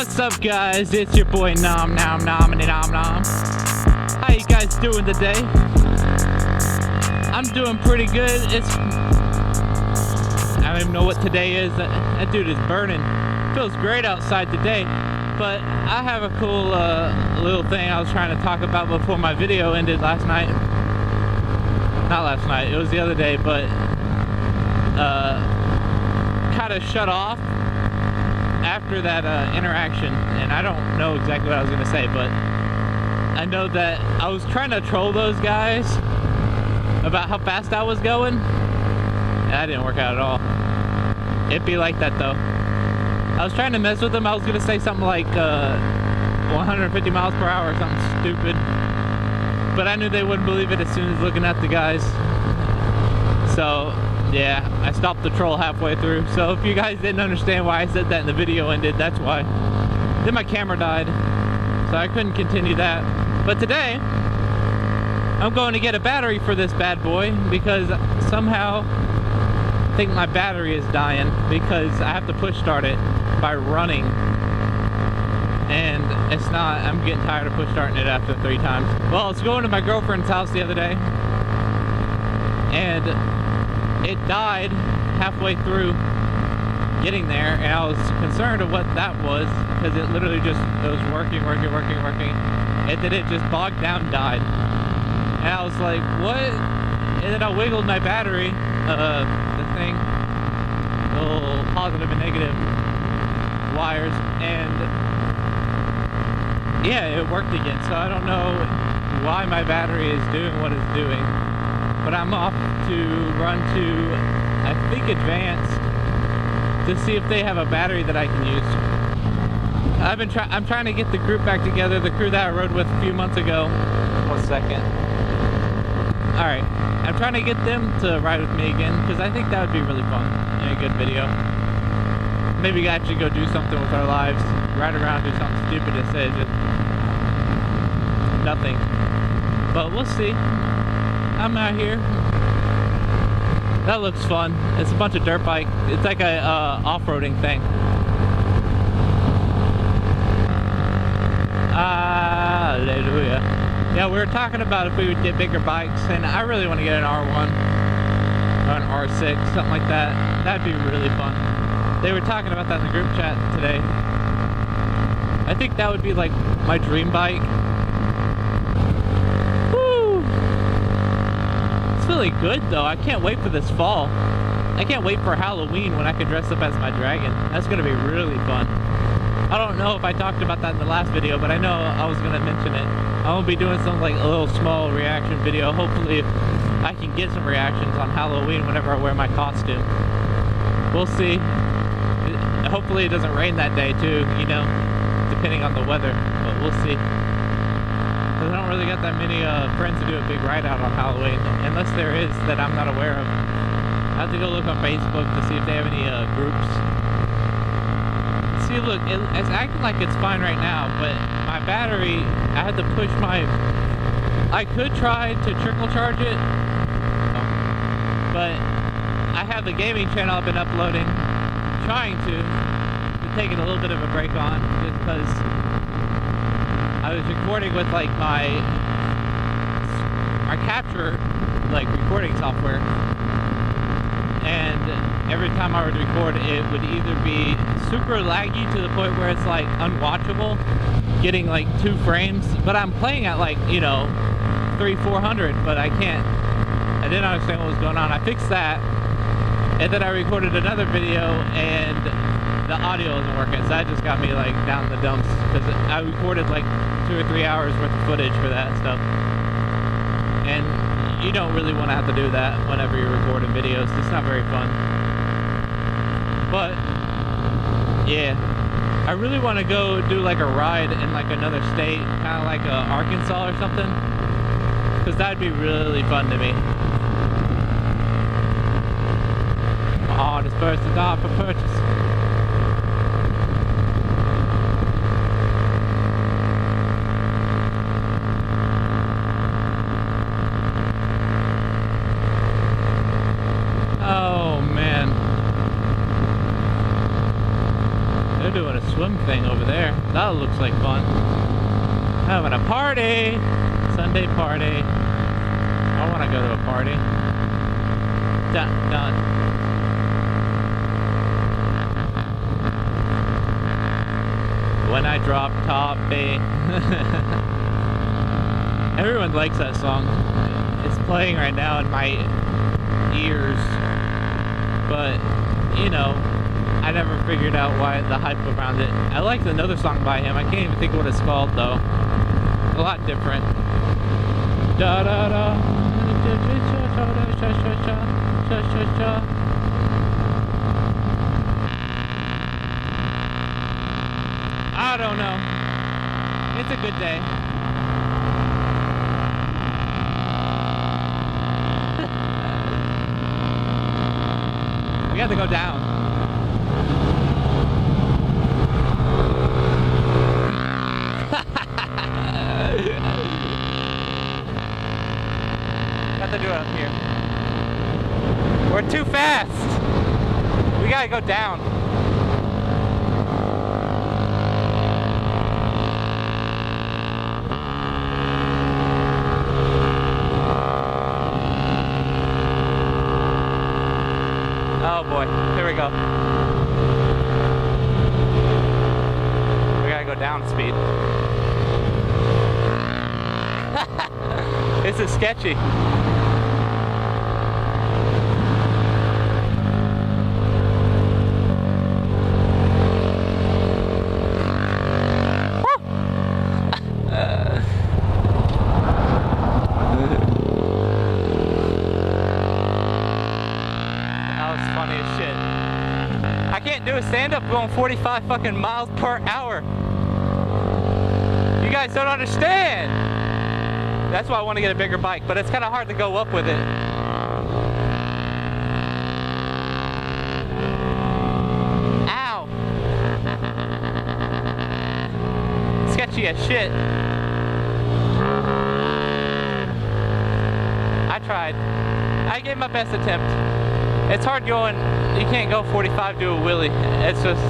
What's up, guys? It's your boy Nom Nom Nom and Nom Nom. How you guys doing today? I'm doing pretty good. I don't even know what today is. That dude is burning. Feels great outside today. But I have a cool little thing I was trying to talk about before my video ended last night. Not last night, it was the other day, but kind of shut off after that interaction, and I don't know exactly what I was going to say, but I know that I was trying to troll those guys about how fast I was going. That didn't work out at all. It'd be like that though. I was trying to mess with them. I was going to say something like 150 miles per hour or something stupid, but I knew they wouldn't believe it as soon as looking at the guys. So yeah, I stopped the troll halfway through. So if you guys didn't understand why I said that and the video ended, that's why. Then my camera died, so I couldn't continue that. But today, I'm going to get a battery for this bad boy because somehow I think my battery is dying because I have to push start it by running. And it's not, I'm getting tired of push starting it after 3 times. Well, I was going to my girlfriend's house the other day, and it died halfway through getting there, and I was concerned of what that was because it literally just, it was working, and then it just bogged down and died. And I was like, what? And then I wiggled my battery, the thing, the little positive and negative wires, and yeah, it worked again. So I don't know why my battery is doing what it's doing. But I'm off to run to, I think, Advanced to see if they have a battery that I can use. I'm trying to get the group back together, the crew that I rode with a few months ago. 1 second. Alright, I'm trying to get them to ride with me again because I think that would be really fun and a good video. Maybe actually go do something with our lives, ride around, do something stupid instead of just nothing. But we'll see. I'm out here. That looks fun. It's a bunch of dirt bike. It's like a off-roading thing. Hallelujah. Yeah, we were talking about if we would get bigger bikes, and I really want to get an R1 or an R6, something like that. That'd be really fun. They were talking about that in the group chat today. I think that would be like my dream bike. Really good though. I can't wait for this fall. I can't wait for Halloween when I can dress up as my dragon. That's gonna be really fun. I don't know if I talked about that in the last video, but I know I was gonna mention it. I'm gonna be doing some like a little small reaction video. Hopefully I can get some reactions on Halloween whenever I wear my costume. We'll see. Hopefully it doesn't rain that day too, you know, depending on the weather, but we'll see. I don't really got that many friends to do a big ride out on Halloween, unless there is that I'm not aware of. I have to go look on Facebook to see if they have any groups. See, look, it's acting like it's fine right now, but my battery, I had to push my... I could try to trickle charge it, but I have the gaming channel I've been uploading, trying to taking a little bit of a break on, just because I was recording with like my capture like recording software, and every time I would record it would either be super laggy to the point where it's like unwatchable, getting like 2 frames, but I'm playing at like, you know, 300-400, but I didn't understand what was going on. I fixed that, and then I recorded another video and the audio isn't working, so that just got me like down in the dumps because I recorded like 2 or 3 hours worth of footage for that stuff, and you don't really want to have to do that whenever you're recording videos. It's not very fun. But yeah, I really want to go do like a ride in like another state, kind of like Arkansas or something, because that'd be really fun to me. Oh, this person's off for purchase. swim thing over there. That looks like fun. Having a party! Sunday party. I want to go to a party. Dun, dun. When I drop top, babe. Everyone likes that song. It's playing right now in my ears. But, you know, I never figured out why the hype around it. I liked another song by him. I can't even think of what it's called though. A lot different. Da da da. I don't know. It's a good day. We got to go down. Got to do it up here. We're too fast. We got to go down. Oh boy, here we go. We gotta go down speed. This is sketchy. Do a stand-up going 45 fucking miles per hour. You guys don't understand. That's why I want to get a bigger bike, but it's kind of hard to go up with it. Ow. Sketchy as shit. I tried. I gave my best attempt. It's hard going, you can't go 45 to a wheelie. It's just,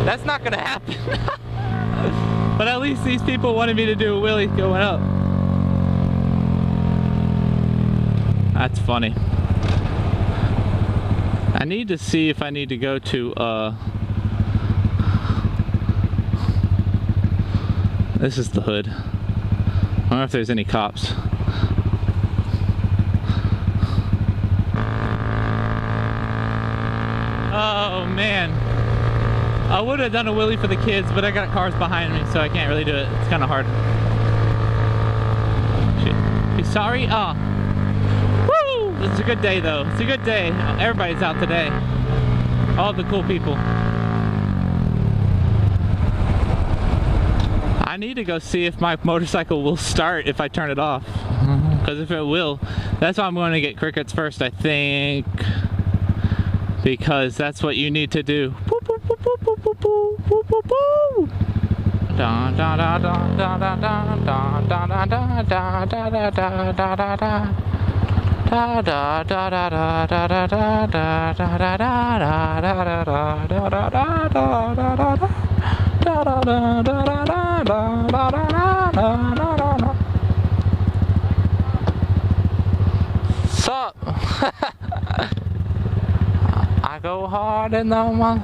that's not gonna happen. But at least these people wanted me to do a wheelie going up. That's funny. I need to see if I need to go to, this is the hood. I don't know if there's any cops. Oh man, I would have done a wheelie for the kids, but I got cars behind me, so I can't really do it. It's kind of hard. Shit. You sorry? Oh. Woo! It's a good day though. It's a good day. Everybody's out today. All the cool people. I need to go see if my motorcycle will start if I turn it off. Because if it will, that's why I'm going to get crickets first, I think. Because that's what you need to do. Sup? I go hard in the month.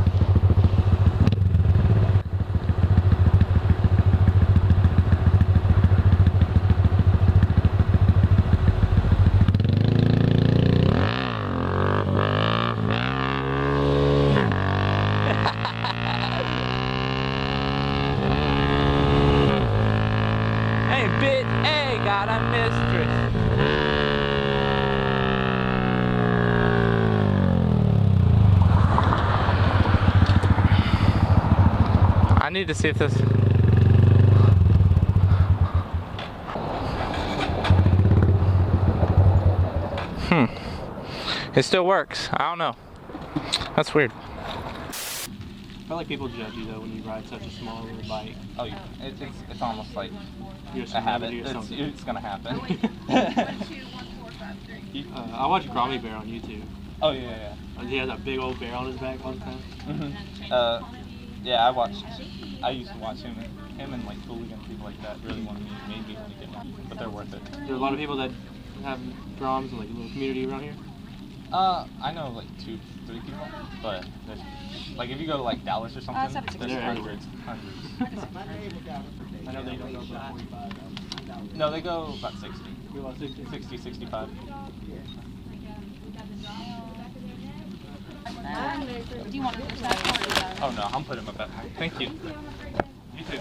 Hey, bit A got a mistress. I need to see if this... It still works. I don't know. That's weird. I feel like people judge you though when you ride such a small little bike. Oh yeah, it's almost like You're a habit. It's gonna happen. I watch GromieBear on YouTube. Oh yeah. He has a big old bear on his back all the time. Yeah, I used to watch him and like Hooligan, people like that really wanted me, made me want to get one, but they're worth it. There are a lot of people that have Groms in like a little community around here. I know like 2-3 people, but there's, like if you go to like Dallas or something, there's hundreds. I know they don't go about 45. No, they go about 60. Go about 60? 60, 65. Do you want to push that forward? Oh no, I'm putting my back. Thank you. You too.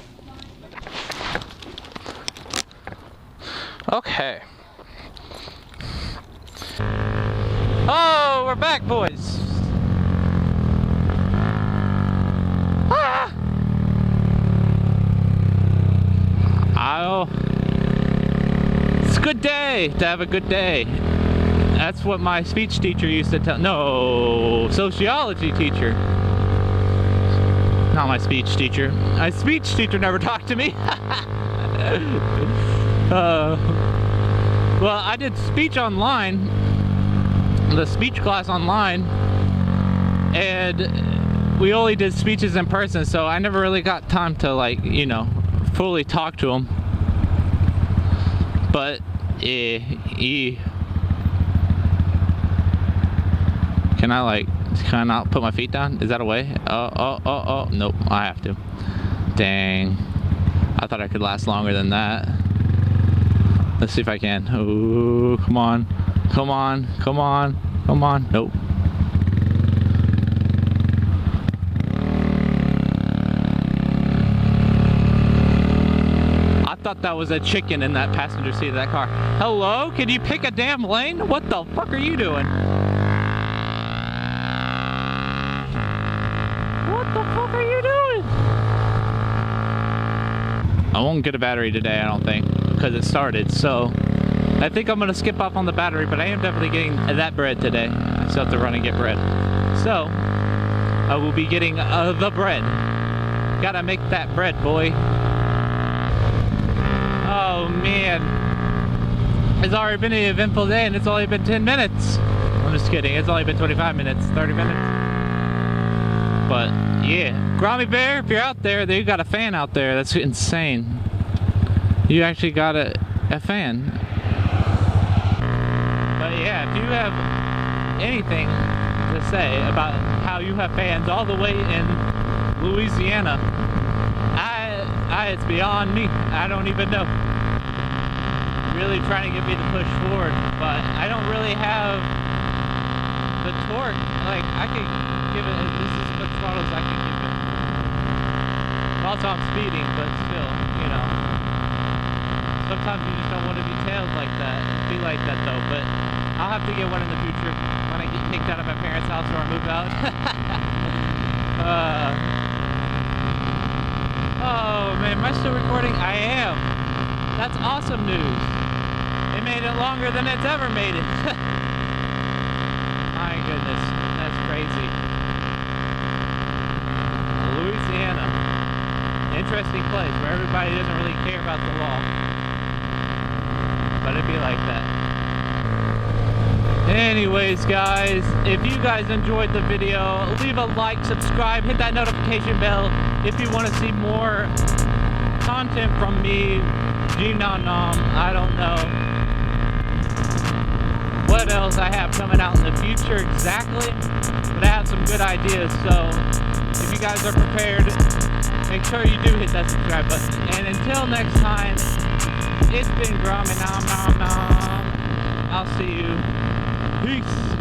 Okay. Oh, we're back, boys. Ah! It's a good day to have a good day. That's what my speech teacher used to tell. No, sociology teacher. Not my speech teacher. My speech teacher never talked to me. Well, I did speech online, the speech class online, and we only did speeches in person, so I never really got time to, like, you know, fully talk to them. But, Can I not put my feet down? Is that a way? Oh, nope, I have to. Dang. I thought I could last longer than that. Let's see if I can. Oh, come on. Come on, come on, come on. Nope. I thought that was a chicken in that passenger seat of that car. Hello? Can you pick a damn lane? What the fuck are you doing? What the fuck are you doing? I won't get a battery today, I don't think, because it started, so I think I'm gonna skip off on the battery, but I am definitely getting that bread today. I still have to run and get bread. So, I will be getting the bread. Gotta make that bread, boy. Oh man. It's already been an eventful day and it's only been 10 minutes. I'm just kidding, it's only been 25 minutes, 30 minutes. But yeah, GromieBear, if you're out there, you got a fan out there. That's insane. You actually got a fan. But yeah, if you have anything to say about how you have fans all the way in Louisiana, it's beyond me. I don't even know. Really trying to get me to push forward, but I don't really have the torque. Like, I could give it, this is as much throttle as I can give it. Also, I'm speeding, but still, you know. Sometimes you just don't want to be tailed like that, be like that though, but I'll have to get one in the future when I get kicked out of my parents' house or I move out. Oh man, am I still recording? I am. That's awesome news. They made it longer than it's ever made it. My goodness, that's crazy. Louisiana. Interesting place where everybody doesn't really care about the law. But it'd be like that. Anyways, guys, if you guys enjoyed the video, leave a like, subscribe, hit that notification bell if you want to see more content from me, GNom, I don't know what else I have coming out in the future exactly, but I have some good ideas, so if you guys are prepared, make sure you do hit that subscribe button. And until next time, it's been GromieBear. I'll see you. Peace.